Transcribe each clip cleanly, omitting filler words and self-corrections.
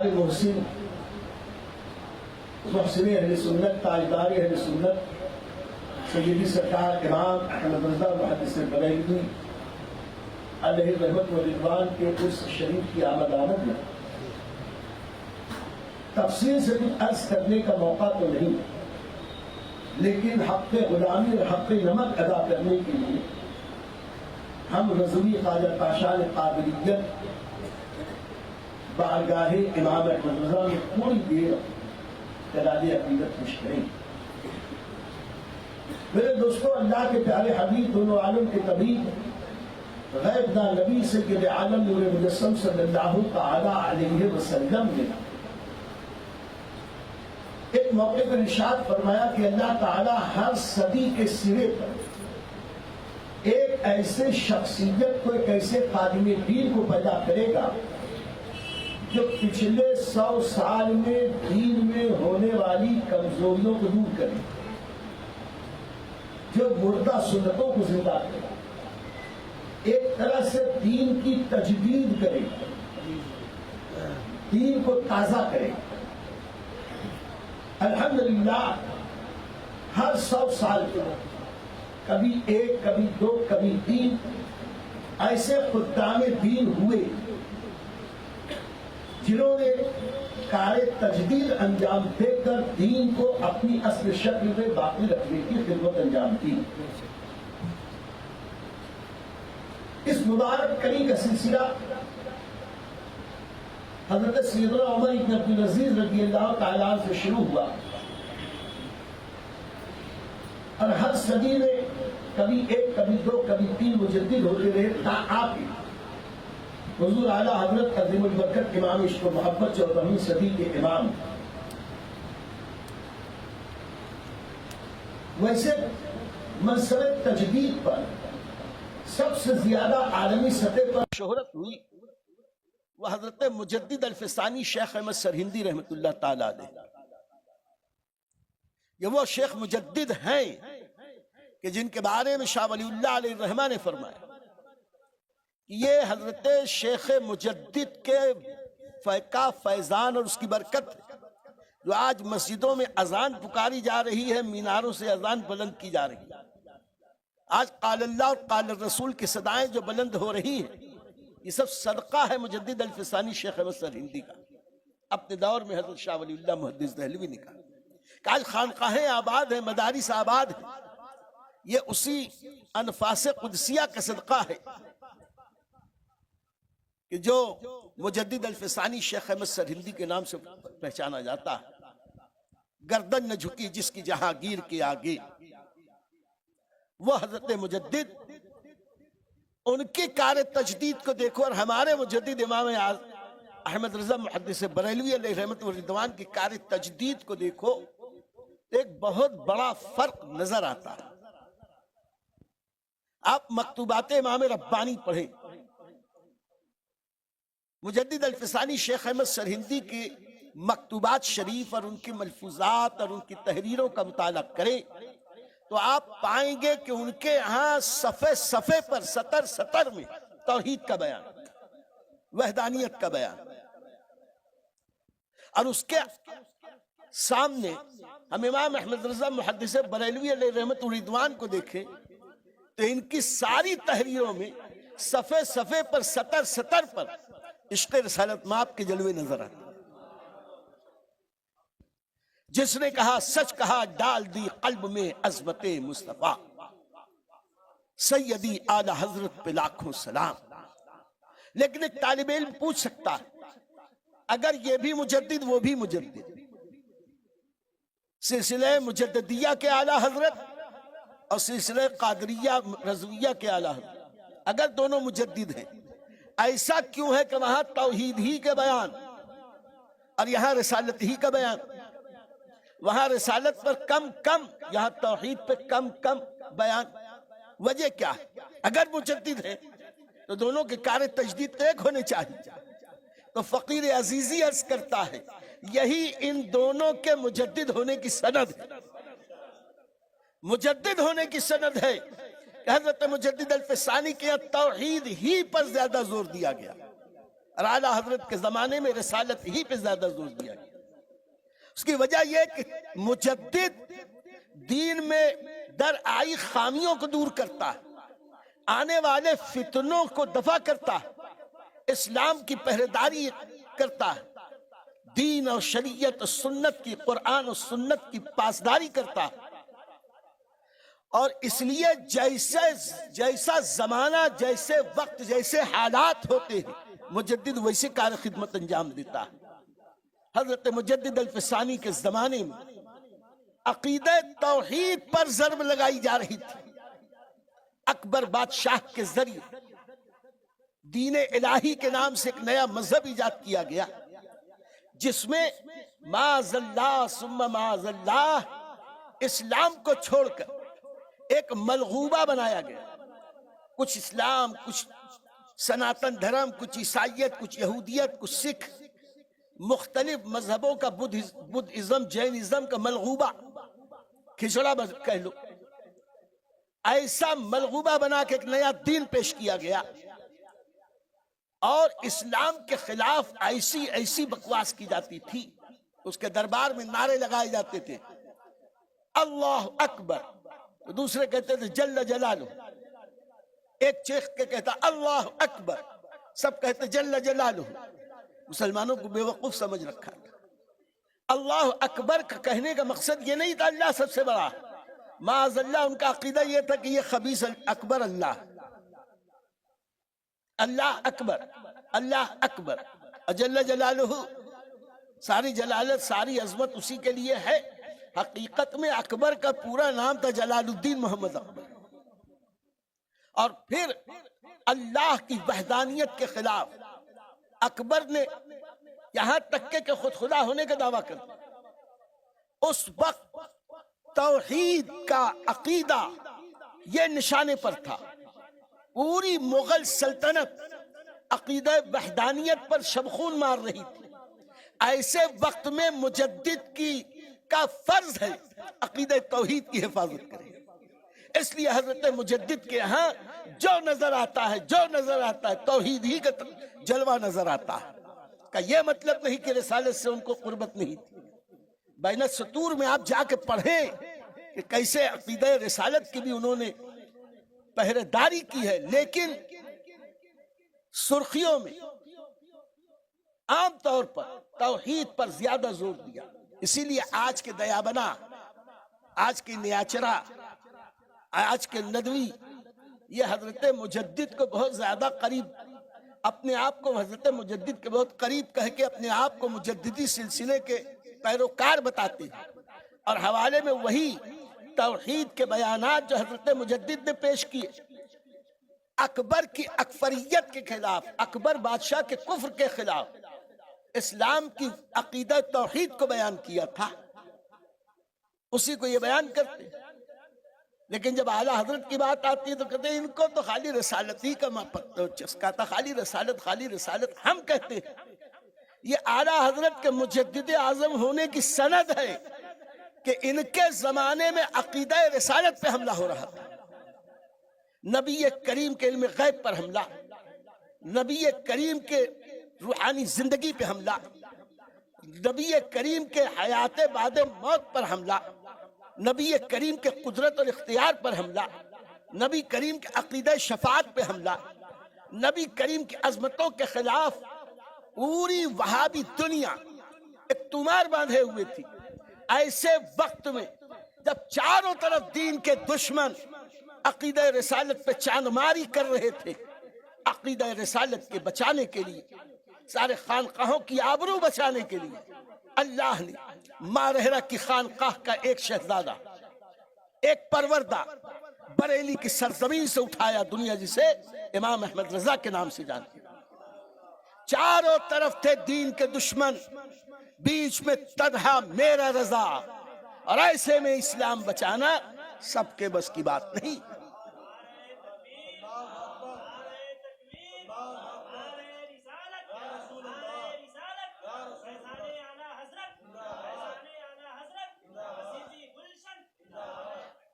محسن محسن اہل سنت تاجدار اہل سنت سیدی سرکار امام احمد رضا محدث بریلوی علیہ رحمت و رضوان کے اس شریف کی آمد میں تفصیل سے کچھ عرض کرنے کا موقع تو نہیں، لیکن حق غلامی اور حق نمک ادا کرنے کے لیے ہم رضوی خواجہ تاشان قادریت بارگاہ امام احمد رضا میں تھوڑی دیر خراج عقیدت پیش کریں۔ میرے دوستو، اللہ کے پیارے حبیب دونوں عالم کے طبیب غیب داں نبی سید عالم نور مجسم صلی اللہ تعالی علیہ وسلم نے ایک موقع پر ارشاد فرمایا کہ اللہ تعالی ہر صدی کے سرے پر ایک ایسے شخصیت کو، ایک ایسے خادم دین کو پیدا کرے گا جو پچھلے 100 سال میں دین میں ہونے والی کمزوریوں کو دور کرے، جو مردہ سنتوں کو زندہ کرے، ایک طرح سے دین کی تجدید کرے، دین کو تازہ کرے۔ الحمدللہ ہر 100 سال کے کبھی ایک، کبھی دو، کبھی تین ایسے خدام دین ہوئے جنہوں نے کار تجدید انجام دے کر دین کو اپنی اصل شکل میں باقی رکھنے کی خدمت انجام دی۔ اس مبارک کری کا سلسلہ حضرت سیدنا عمر بن عبدالعزیز رضی اللہ تعالیٰ سے شروع ہوا، اور ہر صدی میں کبھی ایک، کبھی دو، کبھی تین مجدد ہوتے رہے، تا آپ حضور اعلیٰ حضرت عظیم البرکت امام عشق و محبت 14ویں صدی کے امام۔ ویسے منصب تجدید پر سب سے زیادہ عالمی سطح پر شہرت ہوئی وہ حضرت مجدد الفسانی شیخ احمد سرہندی رحمت اللہ تعالیٰ علیہ۔ یہ وہ شیخ مجدد ہیں کہ جن کے بارے میں شاہ ولی اللہ علیہ الرحمہ نے فرمایا یہ حضرت شیخ مجدد کے فیقہ فیضان اور اس کی برکت جو آج مسجدوں میں اذان پکاری جا رہی ہے، میناروں سے اذان بلند کی جا رہی ہے، آج قال اللہ اور قال الرسول کی صدائیں جو بلند ہو رہی ہیں، یہ سب صدقہ ہے مجدد الفسانی شیخ احمد سرہندی کا۔ اپنے دور میں حضرت شاہ ولی اللہ محدث دہلوی نے کہا کہ آج خانقاہیں آباد ہیں، مدارس آباد ہیں، یہ اسی انفاس قدسیہ کا صدقہ ہے کہ جو مجدد الفسانی شیخ احمد سرہندی کے نام سے پہچانا جاتا ہے۔ گردن نہ جھکی جس کی جہانگیر کے آگے، وہ حضرت مجدد، ان کی کار تجدید کو دیکھو اور ہمارے مجدد امام احمد رضا محدث بریلوی علیہ رحمت و رضوان کی کار تجدید کو دیکھو، ایک بہت بڑا فرق نظر آتا ہے۔ آپ مکتوبات امام ربانی پڑھیں، مجدد الفسانی شیخ احمد سرہندی کی مکتوبات شریف اور ان کی ملفوظات اور ان کی تحریروں کا مطالعہ کریں تو آپ پائیں گے کہ ان کے ہاں صفحے صفحے پر، سطر سطر میں توحید کا بیان، وحدانیت کا بیان، اور اس کے سامنے ہم امام احمد رضا محدث بریلوی علیہ رحمت و رضوان کو دیکھیں تو ان کی ساری تحریروں میں صفحے صفحے پر، سطر سطر پر عشق رسالت مآب کے جلوے نظر آتے۔ جس نے کہا سچ کہا، ڈال دی قلب میں عظمت مصطفیٰ، سیدی اعلی حضرت پہ لاکھوں سلام۔ لیکن ایک طالب علم پوچھ سکتا ہے اگر یہ بھی مجدد وہ بھی مجدد، سلسلہ مجددیہ کے اعلی حضرت اور سلسلہ قادریہ رضویہ کے اعلی حضرت اگر دونوں مجدد ہیں، ایسا کیوں ہے کہ وہاں توحید ہی کا بیان اور یہاں رسالت ہی کا بیان، وہاں رسالت پر کم کم، یہاں توحید پہ کم کم بیان؟ وجہ کیا ہے؟ اگر مجدد ہیں تو دونوں کے کار تجدید ایک ہونے چاہیے۔ تو فقیر عزیزی عرض کرتا ہے یہی ان دونوں کے مجدد ہونے کی سند ہے، مجدد ہونے کی سند ہے کہ حضرت مجدد الفسانی کے توحید ہی پر زیادہ زور دیا گیا، اور اعلیٰ حضرت کے زمانے میں رسالت ہی پہ زیادہ زور دیا گیا۔ اس کی وجہ یہ کہ مجدد دین میں در آئی خامیوں کو دور کرتا ہے، آنے والے فتنوں کو دفع کرتا ہے، اسلام کی پہرےداری کرتا ہے، دین اور شریعت اور سنت کی، قرآن اور سنت کی پاسداری کرتا ہے، اور اس لیے جیسا زمانہ، جیسے وقت، جیسے حالات ہوتے ہیں مجدد ویسے کار خدمت انجام دیتا ہے۔ حضرت مجدد الفسانی کے زمانے میں عقیدہ توحید پر ضرب لگائی جا رہی تھی۔ اکبر بادشاہ کے ذریعے دین الہی کے نام سے ایک نیا مذہب ایجاد کیا گیا، جس میں معاذ اللہ ثم معاذ اللہ اسلام کو چھوڑ کر ایک ملغوبہ بنایا گیا۔ کچھ اسلام، کچھ سناتن دھرم، کچھ عیسائیت، کچھ یہودیت، کچھ سکھ، مختلف مذہبوں کا، بدھزم، جینزم کا ملغوبہ، کھچڑا کہہ لو، ایسا ملغوبہ بنا کے ایک نیا دین پیش کیا گیا، اور اسلام کے خلاف ایسی بکواس کی جاتی تھی۔ اس کے دربار میں نعرے لگائے جاتے تھے، اللہ اکبر، دوسرے کہتے تھے جل جلالہ، ایک چیخ کے کہتا اللہ اکبر، سب کہتے جل جلالہ۔ مسلمانوں کو بے وقوف سمجھ رکھا تھا۔ اللہ اکبر کا کہنے کا مقصد یہ نہیں تھا اللہ سب سے بڑا، معاذ اللہ ان کا عقیدہ یہ تھا کہ یہ خبیث اکبر اللہ، اللہ اکبر، اللہ اکبر، جل جلالہ، ساری جلالت، ساری عظمت اسی کے لیے ہے۔ حقیقت میں اکبر کا پورا نام تھا جلال الدین محمد اکبر۔ اور پھر اللہ کی وحدانیت کے خلاف اکبر نے یہاں تک کہ خود خدا ہونے کا دعویٰ کر دیا۔ اس وقت توحید کا عقیدہ یہ نشانے پر تھا۔ پوری مغل سلطنت عقیدہ وحدانیت پر شبخون مار رہی تھی۔ ایسے وقت میں مجدد کا فرض ہے عقیدہ توحید کی حفاظت کرے۔ اس لیے حضرت مجدد کے ہاں جو نظر آتا ہے توحید ہی کا جلوہ نظر آتا ہے۔ کا یہ مطلب نہیں کہ رسالت سے ان کو قربت نہیں تھی۔ بین السطور میں آپ جا کے پڑھیں کہ کیسے عقیدہ رسالت کی بھی انہوں نے پہرے داری کی ہے، لیکن سرخیوں میں عام طور پر توحید پر زیادہ زور دیا۔ اسی لیے آج کے دیابنا، آج کے نیاچرا، آج کے ندوی یہ حضرت مجدد کو بہت زیادہ قریب، اپنے آپ کو حضرت مجدد کے بہت قریب کہہ کے اپنے آپ کو مجددی سلسلے کے پیروکار بتاتے ہیں، اور حوالے میں وہی توحید کے بیانات جو حضرت مجدد نے پیش کیے، اکبر کی اکفریت کے خلاف، اکبر بادشاہ کے کفر کے خلاف اسلام کی عقیدہ توحید کو بیان کیا تھا، اسی کو یہ بیان کرتے۔ لیکن جب اعلیٰ حضرت کی بات آتی ہے تو کہتے ہیں ان کو تو خالی رسالت ہی کا چسکا تھا، خالی رسالت ہم کہتے ہیں۔ یہ اعلیٰ حضرت کے مجدد اعظم ہونے کی سند ہے کہ ان کے زمانے میں عقیدہ رسالت پہ حملہ ہو رہا تھا، نبی کریم کے علم غیب پر حملہ، نبی کریم کے روحانی زندگی پہ حملہ، نبی کریم کے حیات بعد موت پر حملہ، نبی کریم کے قدرت اور اختیار پر حملہ، نبی کریم کے عقیدہ شفاعت پہ حملہ، نبی کریم کی عظمتوں کے خلاف پوری وہابی دنیا ایک تمار باندھے ہوئے تھی۔ ایسے وقت میں جب چاروں طرف دین کے دشمن عقیدہ رسالت پہ چاند ماری کر رہے تھے، عقیدہ رسالت کے بچانے کے لیے، سارے خانقاہوں کی آبرو بچانے کے لیے اللہ نے مارہرہ کی خانقاہ کا ایک شہزادہ، ایک پروردہ بریلی کی سرزمین سے اٹھایا، دنیا جسے امام احمد رضا کے نام سے جانتی۔ چاروں طرف تھے دین کے دشمن، بیچ میں تنہا میرا رضا، اور ایسے میں اسلام بچانا سب کے بس کی بات نہیں۔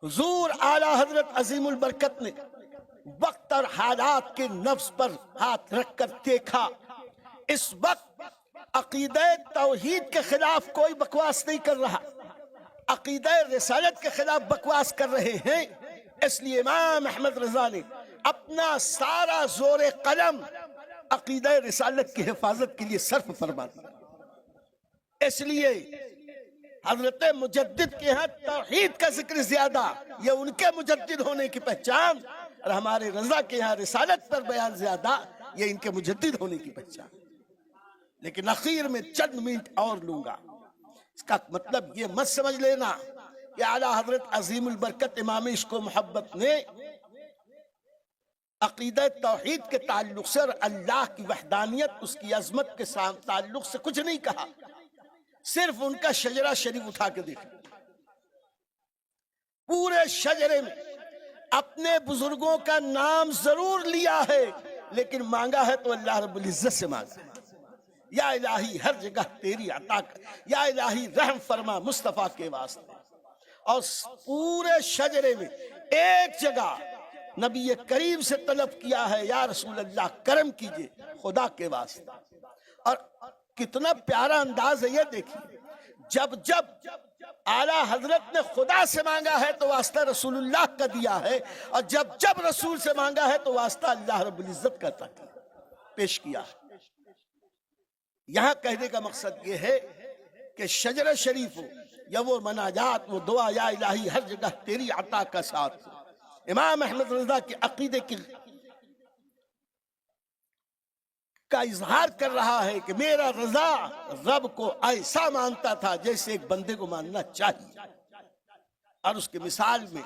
حضور اعلیٰ حضرت عظیم البرکت نے وقت اور حالات کے نفس پر ہاتھ رکھ کر دیکھا اس وقت عقیدہ توحید کے خلاف کوئی بکواس نہیں کر رہا، عقیدہ رسالت کے خلاف بکواس کر رہے ہیں، اس لیے امام احمد رضا نے اپنا سارا زور قلم عقیدہ رسالت کی حفاظت کے لیے صرف فرما دیا۔ اس لیے حضرت مجدد کے ہاں توحید کا ذکر زیادہ، یہ ان کے مجدد ہونے کی پہچان، اور ہمارے رضا کے ہاں رسالت پر بیان زیادہ، یہ ان کے مجدد ہونے کی پہچان۔ لیکن اخیر میں چند منٹ اور لوں گا، اس کا مطلب یہ مت سمجھ لینا کہ اعلیٰ حضرت عظیم البرکت امام عشق و محبت نے عقیدہ توحید کے تعلق سے اور اللہ کی وحدانیت، اس کی عظمت کے ساتھ تعلق سے کچھ نہیں کہا، صرف ان کا شجرہ شریف اٹھا کے دیکھا۔ پورے شجرے میں اپنے بزرگوں کا نام ضرور لیا ہے، لیکن مانگا ہے تو اللہ رب العزت سے مانگا ہے، یا الہی ہر جگہ تیری عطا کر، یا الہی رحم فرما مصطفیٰ کے واسطے۔ اور پورے شجرے میں ایک جگہ نبی کریم سے طلب کیا ہے، یا رسول اللہ کرم کیجئے خدا کے واسطے۔ اور کتنا پیارا انداز ہے یہ دیکھیے، جب اعلیٰ حضرت نے خدا سے مانگا ہے تو واسطہ رسول اللہ کا دیا ہے، اور جب رسول سے مانگا ہے تو واسطہ اللہ رب العزت کا پیش کیا ہے۔ یہاں کہنے کا مقصد یہ ہے کہ شجرہ شریف ہو یا وہ مناجات، وہ دعا، یا الہی ہر جگہ تیری عطا کا ساتھ، امام احمد رضا کے عقیدے کا اظہار کر رہا ہے کہ میرا رضا رب کو ایسا مانتا تھا جیسے ایک بندے کو ماننا چاہیے، اور اس کی مثال میں